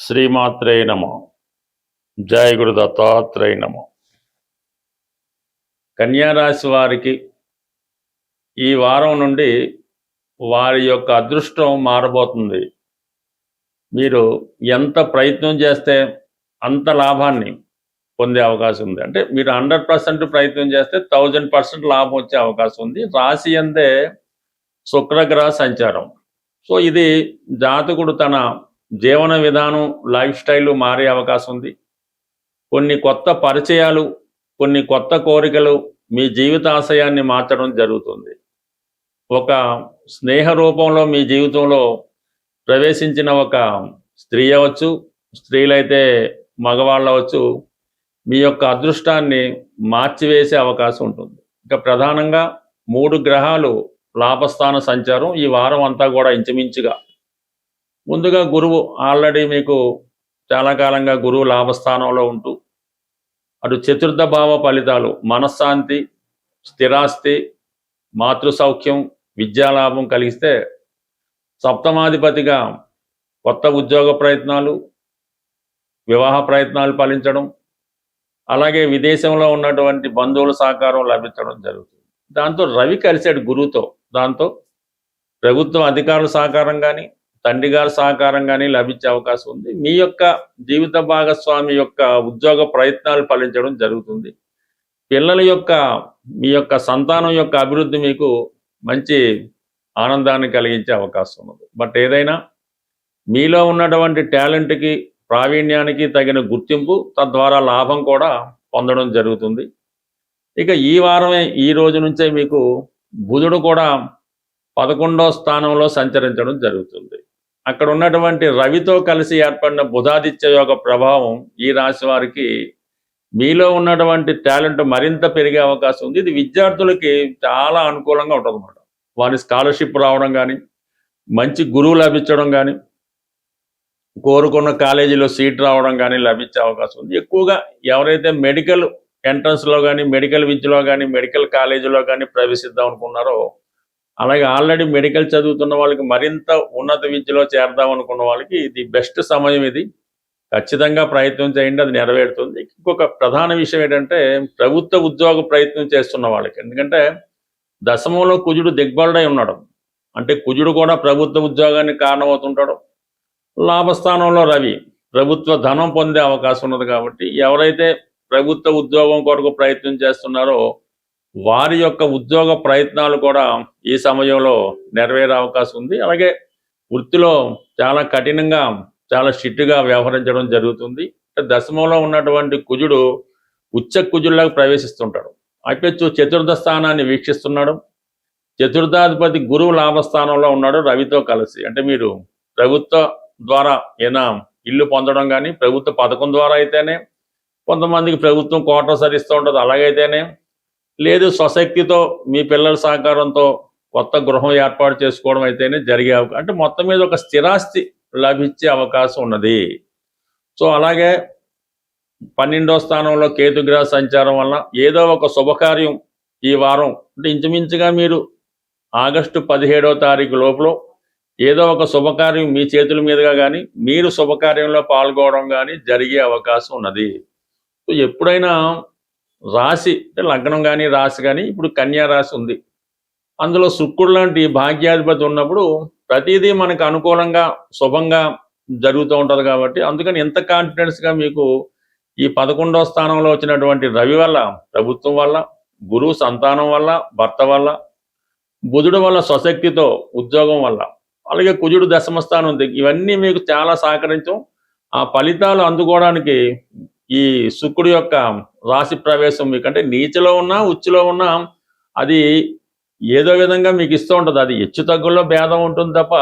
శ్రీమాత్రే నమః. జయ గురు దత్తాత్రేయ నమః. కన్యారాశి వారికి ఈ వారం నుండి వారి యొక్క అదృష్టం మారబోతుంది. మీరు ఎంత ప్రయత్నం చేస్తే అంత లాభాన్ని పొందే అవకాశం ఉంది. అంటే మీరు 100% ప్రయత్నం చేస్తే 1000% లాభం వచ్చే అవకాశం ఉంది. రాశి అందే శుక్రగ్రహ సంచారం. సో ఇది జాతకుడు తన జీవన విధానం, లైఫ్ స్టైల్ మారే అవకాశం ఉంది. కొన్ని కొత్త పరిచయాలు, కొన్ని కొత్త కోరికలు మీ జీవితాశయాన్ని మార్చడం జరుగుతుంది. ఒక స్నేహ రూపంలో మీ జీవితంలో ప్రవేశించిన ఒక స్త్రీ అవ్వచ్చు, స్త్రీలైతే మగవాళ్ళు అవ్వచ్చు, మీ యొక్క అదృష్టాన్ని మార్చివేసే అవకాశం ఉంటుంది. ఇక ప్రధానంగా 3 గ్రహాలు లాభస్థాన సంచారం ఈ వారం అంతా కూడా ఇంచుమించుగా. ముందుగా గురువు ఆల్రెడీ మీకు చాలా కాలంగా గురువు లాభస్థానంలో ఉంటూ అటు చతుర్థ భావ ఫలితాలు మనశ్శాంతి, స్థిరాస్తి, మాతృ సౌఖ్యం, విద్యాలాభం కలిగిస్తే సప్తమాధిపతిగా కొత్త ఉద్యోగ ప్రయత్నాలు, వివాహ ప్రయత్నాలు ఫలించడం, అలాగే విదేశంలో ఉన్నటువంటి బంధువుల సహకారం లభించడం జరుగుతుంది. దాంతో రవి కలిశాడు గురువుతో. దాంతో ప్రభుత్వ అధికారుల సహకారం కానీ, తండ్రి గారి సహకారం కానీ లభించే అవకాశం ఉంది. మీ యొక్క జీవిత భాగస్వామి యొక్క ఉద్యోగ ప్రయత్నాలు ఫలించడం జరుగుతుంది. పిల్లల యొక్క మీ యొక్క సంతానం యొక్క అభివృద్ధి మీకు మంచి ఆనందాన్ని కలిగించే అవకాశం ఉంది. బట్ ఏదైనా మీలో ఉన్నటువంటి టాలెంట్కి, ప్రావీణ్యానికి తగిన గుర్తింపు, తద్వారా లాభం కూడా పొందడం జరుగుతుంది. ఇక ఈ వారమే, ఈ రోజు నుంచే మీకు బుధుడు కూడా 11వ స్థానంలో సంచరించడం జరుగుతుంది. అక్కడ ఉన్నటువంటి రవితో కలిసి ఏర్పడిన బుధాదిత్య యోగ ప్రభావం ఈ రాశి వారికి మీలో ఉన్నటువంటి టాలెంట్ మరింత పెరిగే అవకాశం ఉంది. ఇది విద్యార్థులకి చాలా అనుకూలంగా ఉంటుంది అన్నమాట. వారి స్కాలర్షిప్ రావడం కానీ, మంచి గురువు లభించడం కానీ, కోరుకున్న కాలేజీలో సీట్ రావడం కానీ లభించే అవకాశం ఉంది. ఎక్కువగా ఎవరైతే మెడికల్ ఎంట్రన్స్లో కానీ, మెడికల్ విద్యలో కానీ, మెడికల్ కాలేజీలో కానీ ప్రవేశిద్దాం అనుకున్నారో, అలాగే ఆల్రెడీ మెడికల్ చదువుతున్న వాళ్ళకి మరింత ఉన్నత విద్యలో చేరదాం అనుకున్న వాళ్ళకి ఇది బెస్ట్ సమయం. ఇది ఖచ్చితంగా ప్రయత్నం చేయండి, అది నెరవేరుతుంది. ఇంకొక ప్రధాన విషయం ఏంటంటే ప్రభుత్వ ఉద్యోగ ప్రయత్నం చేస్తున్న వాళ్ళకి, ఎందుకంటే దశమంలో కుజుడు దిగ్బలుడై ఉన్నాడు. అంటే కుజుడు కూడా ప్రభుత్వ ఉద్యోగానికి కారణమవుతుంటాడు. లాభస్థానంలో రవి ప్రభుత్వ ధనం పొందే అవకాశం ఉన్నది. కాబట్టి ఎవరైతే ప్రభుత్వ ఉద్యోగం కొరకు ప్రయత్నం చేస్తున్నారో వారి యొక్క ఉద్యోగ ప్రయత్నాలు కూడా ఈ సమయంలో నెరవేరే అవకాశం ఉంది. అలాగే వృత్తిలో చాలా కఠినంగా, చాలా స్ట్రిక్ట్గా వ్యవహరించడం జరుగుతుంది. దశమంలో ఉన్నటువంటి కుజుడు ఉచ్చ కుజుల్లోకి ప్రవేశిస్తుంటాడు. అయిపోయి చతుర్థ స్థానాన్ని వీక్షిస్తున్నాడు. చతుర్థాధిపతి గురువు లాభస్థానంలో ఉన్నాడు రవితో కలిసి. అంటే మీరు ప్రభుత్వ ద్వారా ఏదైనా ఇల్లు పొందడం కానీ, ప్రభుత్వ పథకం ద్వారా అయితేనే, కొంతమందికి ప్రభుత్వం క్వార్టర్స్ ఇస్తూ ఉంటుంది, అలాగైతేనే, లేదు స్వశక్తితో మీ పిల్లల సహకారంతో కొత్త గృహం ఏర్పాటు చేసుకోవడం అయితేనే జరిగే అవకాశం. అంటే మొత్తం మీద ఒక స్థిరాస్తి లభించే అవకాశం ఉన్నది. సో అలాగే 12వ స్థానంలో కేతుగ్రహ సంచారం వల్ల ఏదో ఒక శుభకార్యం ఈ వారం, అంటే ఇంచుమించుగా మీరు ఆగస్టు 17వ తారీఖు లోపల ఏదో ఒక శుభకార్యం మీ చేతుల మీదుగా కానీ, మీరు శుభకార్యంలో పాల్గొనడం కానీ జరిగే అవకాశం ఉన్నది. సో ఎప్పుడైనా రాశి అంటే లగ్నం కానీ, రాశి కానీ, ఇప్పుడు కన్యా రాశి ఉంది, అందులో శుక్రుడు లాంటి భాగ్యాధిపతి ఉన్నప్పుడు ప్రతిదీ మనకు అనుకూలంగా, శుభంగా జరుగుతూ ఉంటుంది. కాబట్టి అందుకని ఎంత కాన్ఫిడెన్స్గా మీకు ఈ 11వ స్థానంలో వచ్చినటువంటి రవి వల్ల, ప్రభుత్వం వల్ల, గురువు సంతానం వల్ల, భర్త వల్ల, బుధుడు వల్ల స్వశక్తితో ఉద్యోగం వల్ల, అలాగే కుజుడు దశమ స్థానం ఉంది, ఇవన్నీ మీకు చాలా సహకరించం. ఆ ఫలితాలు అందుకోవడానికి ఈ శుక్రుడు యొక్క రాశి ప్రవేశం మీకు, అంటే నీచలో ఉన్నా, ఉచ్చులో ఉన్నా, అది ఏదో విధంగా మీకు ఇస్తూ ఉంటుంది. అది హెచ్చు తగ్గుల్లో భేదం ఉంటుంది తప్ప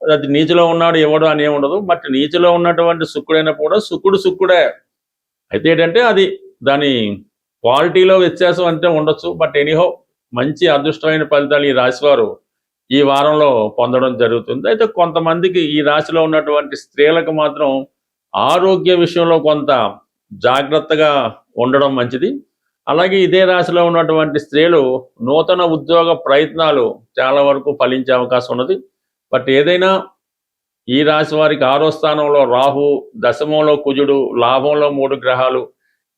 అది నీచలో ఉన్నాడు ఎవడు అని ఏమి ఉండదు. బట్ నీచలో ఉన్నటువంటి శుక్రుడైనప్పుడు కూడా శుక్రుడే. అయితే ఏంటంటే అది దాని క్వాలిటీలో వ్యత్యాసం అంటే ఉండొచ్చు. బట్ ఎనీహో మంచి అదృష్టమైన ఫలితాలు ఈ రాశివారు ఈ వారంలో పొందడం జరుగుతుంది. అయితే కొంతమందికి ఈ రాశిలో ఉన్నటువంటి స్త్రీలకు మాత్రం ఆరోగ్య విషయంలో కొంత జాగ్రత్తగా ఉండడం మంచిది. అలాగే ఇదే రాశిలో ఉన్నటువంటి స్త్రీలు నూతన ఉద్యోగ ప్రయత్నాలు చాలా వరకు ఫలించే అవకాశం ఉన్నది. బట్ ఏదైనా ఈ రాశి వారికి 6వ స్థానంలో రాహు, దశమంలో కుజుడు, లాభంలో 3 గ్రహాలు.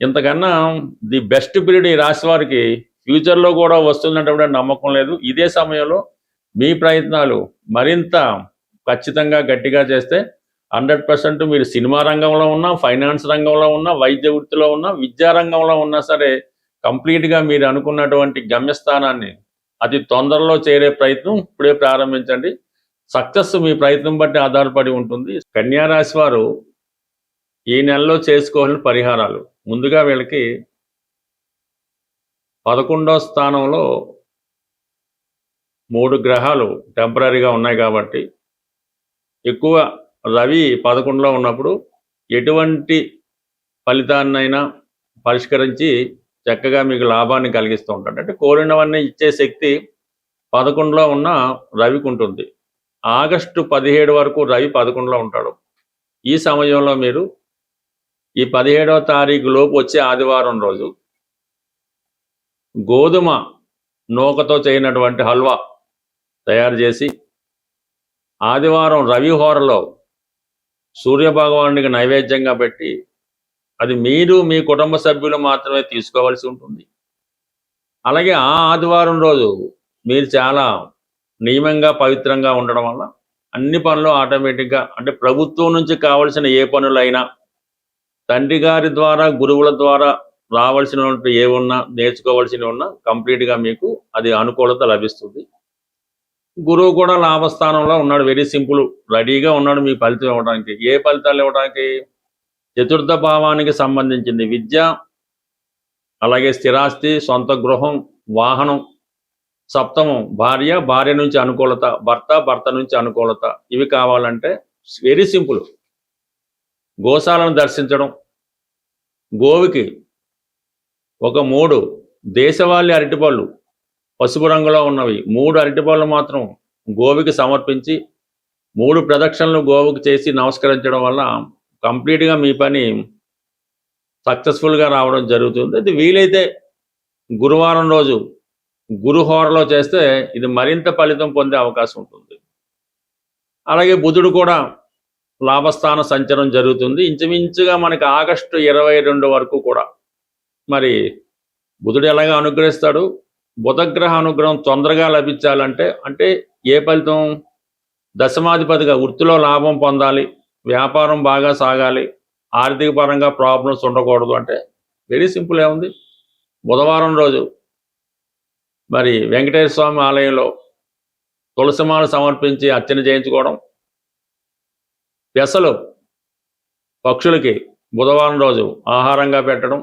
ఇంతకన్నా ది బెస్ట్ పీరియడ్ ఈ రాశి వారికి ఫ్యూచర్లో కూడా వస్తుందన్నటువంటి నమ్మకం లేదు. ఇదే సమయంలో మీ ప్రయత్నాలు మరింత ఖచ్చితంగా గట్టిగా చేస్తే 100% మీరు సినిమా రంగంలో ఉన్నా, ఫైనాన్స్ రంగంలో ఉన్నా, వైద్య వృత్తిలో ఉన్నా, విద్యా రంగంలో ఉన్నా సరే కంప్లీట్గా మీరు అనుకున్నటువంటి గమ్యస్థానాన్ని అతి తొందరలో చేరే ప్రయత్నం ఇప్పుడే ప్రారంభించండి. సక్సెస్ మీ ప్రయత్నం బట్టి ఆధారపడి ఉంటుంది. కన్యా రాశి వారు ఈ నెలలో చేసుకోవాల్సిన పరిహారాలు, ముందుగా వీళ్ళకి 11వ స్థానంలో 3 గ్రహాలు టెంపరీగా ఉన్నాయి కాబట్టి ఎక్కువ రవి 11లో ఉన్నప్పుడు ఎటువంటి ఫలితాన్నైనా పరిష్కరించి చక్కగా మీకు లాభాన్ని కలిగిస్తూ ఉంటాడు. అంటే కోరినవన్నీ ఇచ్చే శక్తి 11లో ఉన్న రవికి ఉంటుంది. ఆగస్టు 17 వరకు రవి 11లో ఉంటాడు. ఈ సమయంలో మీరు ఈ 17వ తారీఖు లోపు వచ్చే ఆదివారం రోజు గోధుమ నూకతో చేయనటువంటి హల్వా తయారు చేసి ఆదివారం రవి హోరలో సూర్యభగవానుడికి నైవేద్యంగా పెట్టి అది మీరు మీ కుటుంబ సభ్యులు మాత్రమే తీసుకోవాల్సి ఉంటుంది. అలాగే ఆ ఆదివారం రోజు మీరు చాలా నియమంగా పవిత్రంగా ఉండడం వల్ల అన్ని పనులు ఆటోమేటిక్గా, అంటే ప్రభుత్వం నుంచి కావలసిన ఏ పనులైనా, తండ్రి గారి ద్వారా, గురువుల ద్వారా రావాల్సినటువంటి ఏమున్నా, నేర్చుకోవాల్సినవి ఉన్నా కంప్లీట్గా మీకు అది అనుకూలత లభిస్తుంది. గురువు కూడా లాభస్థానంలో ఉన్నాడు. వెరీ సింపుల్, రెడీగా ఉన్నాడు మీ ఫలితం ఇవ్వడానికి. ఏ ఫలితాలు ఇవ్వడానికి? చతుర్థ భావానికి సంబంధించింది విద్య, అలాగే స్థిరాస్తి, సొంత గృహం, వాహనం. సప్తమం భార్య, భార్య నుంచి అనుకూలత, భర్త, భర్త నుంచి అనుకూలత. ఇవి కావాలంటే వెరీ సింపుల్, గోశాలను దర్శించడం, గోవుకి ఒక 3 దేశవాళీ అరటిపళ్ళు పసుపు రంగులో ఉన్నవి 3 అరటిపళ్ళు మాత్రం గోవుకి సమర్పించి 3 ప్రదక్షిణలు గోవుకి చేసి నమస్కరించడం వల్ల కంప్లీట్గా మీ పని సక్సెస్ఫుల్గా రావడం జరుగుతుంది. ఇది వీలైతే గురువారం రోజు గురుహోరలో చేస్తే ఇది మరింత ఫలితం పొందే అవకాశం ఉంటుంది. అలాగే బుధుడు కూడా లాభస్థాన సంచరం జరుగుతుంది. ఇంచుమించుగా మనకి ఆగస్టు 22 వరకు కూడా. మరి బుధుడు ఎలాగా అనుగ్రహిస్తాడు? బుధగ్రహ అనుగ్రహం తొందరగా లభించాలంటే, అంటే ఏ ఫలితం? దశమాధిపతిగా వృత్తిలో లాభం పొందాలి, వ్యాపారం బాగా సాగాలి, ఆర్థిక పరంగా ప్రాబ్లమ్స్ ఉండకూడదు అంటే వెరీ సింపుల్. ఏముంది? బుధవారం రోజు మరి వెంకటేశ్వర స్వామి ఆలయంలో తులసిమాల సమర్పించి అర్చన చేయించుకోవడం, పెసలు పక్షులకి బుధవారం రోజు ఆహారంగా పెట్టడం,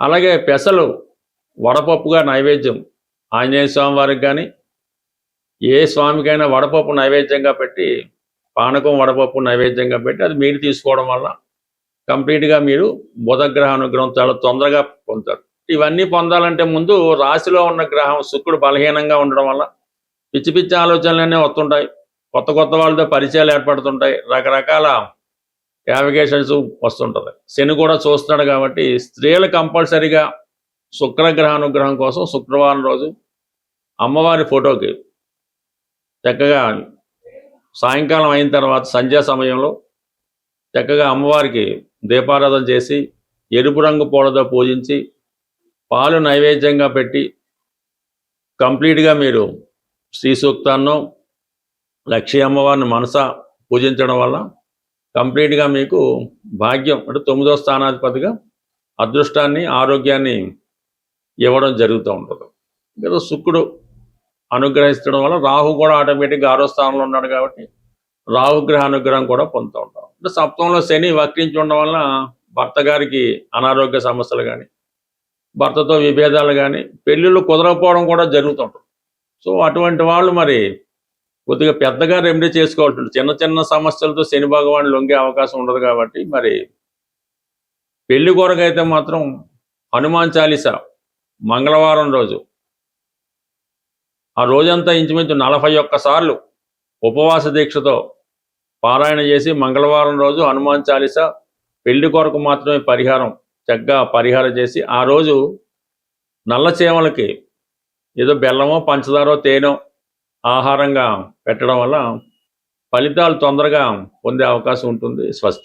అలాగే పెసలు వడపప్పుగా నైవేద్యం ఆంజనేయ స్వామి వారికి కానీ ఏ స్వామికైనా వడపప్పు నైవేద్యంగా పెట్టి, పానకం వడపప్పు నైవేద్యంగా పెట్టి అది మీరు తీసుకోవడం వల్ల కంప్లీట్గా మీరు బుధగ్రహ అనుగ్రహం చాలా తొందరగా పొందుతారు. ఇవన్నీ పొందాలంటే ముందు రాశిలో ఉన్న గ్రహం శుక్రుడు బలహీనంగా ఉండడం వల్ల పిచ్చి పిచ్చి ఆలోచనలన్నీ వస్తుంటాయి, కొత్త కొత్త వాళ్ళతో పరిచయాలు ఏర్పడుతుంటాయి, రకరకాల యావిగేషన్స్ వస్తుంటుంది. శని కూడా చూస్తున్నాడు కాబట్టి స్త్రీలు కంపల్సరీగా శుక్రగ్రహ అనుగ్రహం కోసం శుక్రవారం రోజు అమ్మవారి ఫోటోకి చక్కగా సాయంకాలం అయిన తర్వాత సంధ్యా సమయంలో చక్కగా అమ్మవారికి దీపారాధన చేసి ఎరుపు రంగు పూలతో పూజించి పాలు నైవేద్యంగా పెట్టి కంప్లీట్గా మీరు శ్రీ సూక్తాన్నో లక్ష్మీ అమ్మవారిని మనసా పూజించడం వల్ల కంప్లీట్గా మీకు భాగ్యం, అంటే 9వ స్థానాధిపతిగా అదృష్టాన్ని, ఆరోగ్యాన్ని ఇవ్వడం జరుగుతూ ఉంటుంది. ఇంకా శుక్రుడు అనుగ్రహించడం వల్ల రాహు కూడా ఆటోమేటిక్గా 6వ స్థానంలో ఉన్నాడు కాబట్టి రాహుగ్రహ అనుగ్రహం కూడా పొందుతూ ఉంటాం. అంటే సప్తంలో శని వక్రించి ఉండడం వల్ల భర్త గారికి అనారోగ్య సమస్యలు కానీ, భర్తతో విభేదాలు కానీ, పెళ్ళిళ్ళు కుదరకపోవడం కూడా జరుగుతుంటుంది. సో అటువంటి వాళ్ళు మరి కొద్దిగా పెద్దగా రెమెడీ చేసుకోవాల్సి ఉంటుంది. చిన్న చిన్న సమస్యలతో శని భగవాన్ లొంగే అవకాశం ఉండదు కాబట్టి మరి పెళ్లి కొరకైతే మాత్రం హనుమాన్ చాలీసా మంగళవారం రోజు ఆ రోజంతా ఇంచుమించు 41 సార్లు ఉపవాస దీక్షతో పారాయణ చేసి మంగళవారం రోజు హనుమాన్ చాలీసా పెళ్లి కొరకు మాత్రమే చక్కగా పరిహారం చేసి ఆ రోజు నల్ల చేమలకి ఏదో బెల్లమో పంచదారో తేనో ఆహారంగా పెట్టడం వల్ల ఫలితాలు తొందరగా పొందే అవకాశం ఉంటుంది. స్వస్తి.